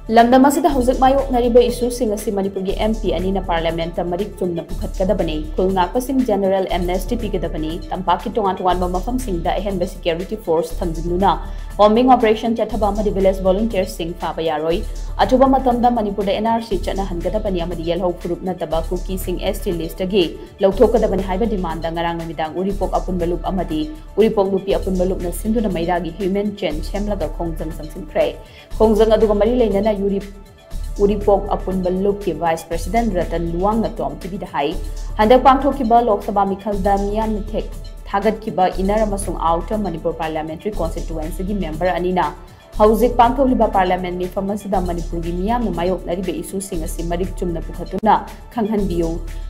LAMDAM asida HOUJIK MAYOKNARIBA issue sing asi Manipur gi MP ANINA parliament ta MARIK CHUMNA PUKHATKADABANI KHUL NGAKPA sing general amnesty PIGADABANI TAMPAK ki tongan MAPHAM sing da AHENBA security force THAMJINDUNA bombing operation CHATHABA Amadi village volunteer sing PHABA YAROI ATHUBA MATAMDA Manipur Da Nrc Chatnahangadabani Amadi Yelhou Phurup Nattaba Kuki Shing ST list gi Louthokadabani HAIBA demand da ngarang namidang uripok apunba loop amadi uripok lupi apunba loop na sinduna mairagi human chain chemlaga khongjang samsinkhre khongjang aduga mari leinana uripok apunba loop ki vice president Ratan Luang na tom TV da hai handak pangthokiba Lok Sabha mikhalda miyam thek thagat kiba inner amasung outer Manipur parliamentary constituency gi member ANINA HOUJIK pangthokliba parliament mi famasida Manipur gi miyam na mayoknariba issue sing asi MARIK CHUMNA PUKHATUNA khanghanbiyu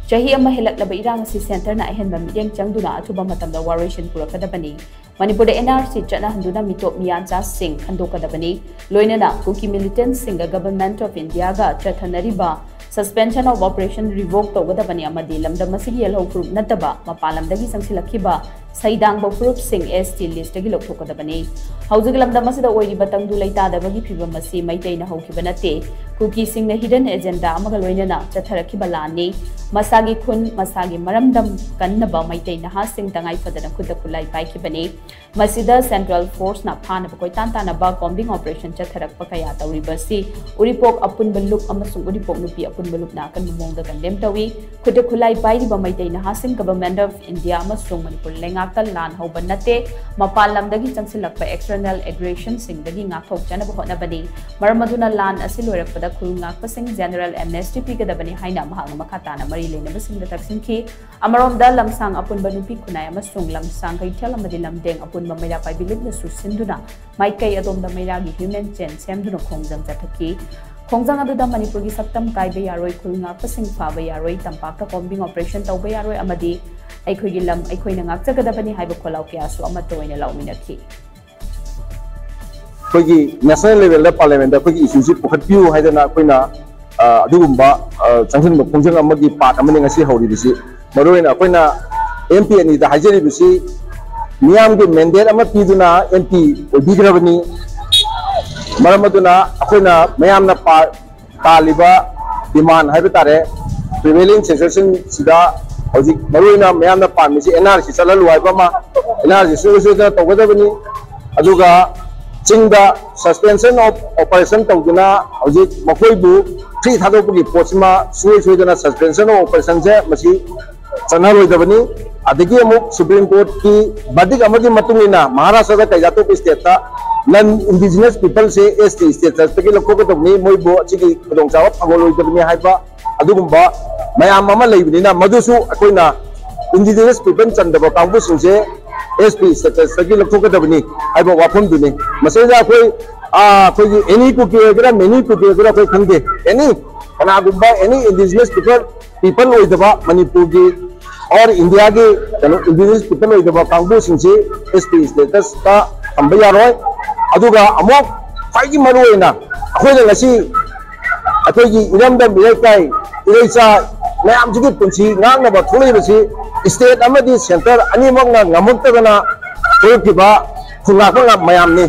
chahi ama helaklaba irang asi center na ahenba mideng changduna athuba matamda waration purakadabani Manipur Da Nrc Chatnahanduna mitop miyancha sing khandokadabani loinana Kuki militant singa government of India ga chathanariba suspension of operation revoked togadabani amadi LAMDAM asigi Yelhou Phurup Nattaba mapalamdagi sangsilakhiba saidang Phurup sing ST list gi lothokadabani HOUJIK LAMDAM asida oiriba tangdu leitadabagi phibam asi maitaina hokhiba nate Kuki Shing na hidden agenda amaga loinana chatharakhiba lani masagi khun masagi maramdam kannaba maitaina ha sing tangai fadana khuda khulai paikibani masida central force na phana ba koitan tanaba combing operation chatharakpa kaya tawribasi uripok apunba loop amasung uripok nupi apunba loop na kan mongda kandem tawi khuda khulai pairiba maitaina ha sing government of India amasung Manipur lengakta lan hoban nate mapalamdagi changsilakpa external aggression sing dagi ngathok janaba hotnabani maramaduna lan asiloirakpada khul ngakpa sing general amnesty PIGADABANI haina mahang makhatana mari lena basing da taksinki amaromda lamsang apunba nupi khunai amasung lamsang kaithel amadi lamdeng apunba maira paibilib na susinduna maikai adomda mairagi human chain semduna khongjang chathaki khongjang aduda Manipur gi saktam kaiba yaroi khul ngakpa sing PHABA yaroi tampakta combing operation tauba yaroi amadi aikhoi gi lam aikhoi na ngakchagadabani haiba kholau kya su amato oina lauminakhi kogi national level da parliament da kogi issue si pukhatpiu haidana koina adugumba changsin ba khongjang amagi part amani ngasi hori bisi maroina koina MP ani da hajeri bisi miyam ge mandate ama piduna MP obigrabani maramaduna koina mayamna taliba demand haiba tare prevailing situation sida HOUJIK maroina mayamna pamisi NRC chalalu haiba ma NRC so da togadabani aduga Chingda suspension of operation tawduna HOUJIK makoibu free thadopagi pochima suidana suspension of operation je masi chanaloidabani adigi amuk Supreme Court ki verdict amagi matungina Maharashtra da kaijato state ta non indigenous people se ST status tagi lokokotobni moibo chigi kodongchawa phagoloidabani haiba adugumba mayam ama leibnina madusu akoina indigenous people chandaba kangbu singse SP status tagi lokokotobani haiba wafam duni masaya koi any kuki gra many kuki gra koi khande any kana gumba any indigenous people oidaba Manipur gi or India gi indigenous people oidaba kangbu singse SP status ta thamba yaroi aduga amok faigi maruina akhoi ngasi akhoi gi iramda mirai iraicha mayam jigi punchi ngang na ba thulai basi state amadi center ani mok na ngamuk ta na kiba khungak mayam ni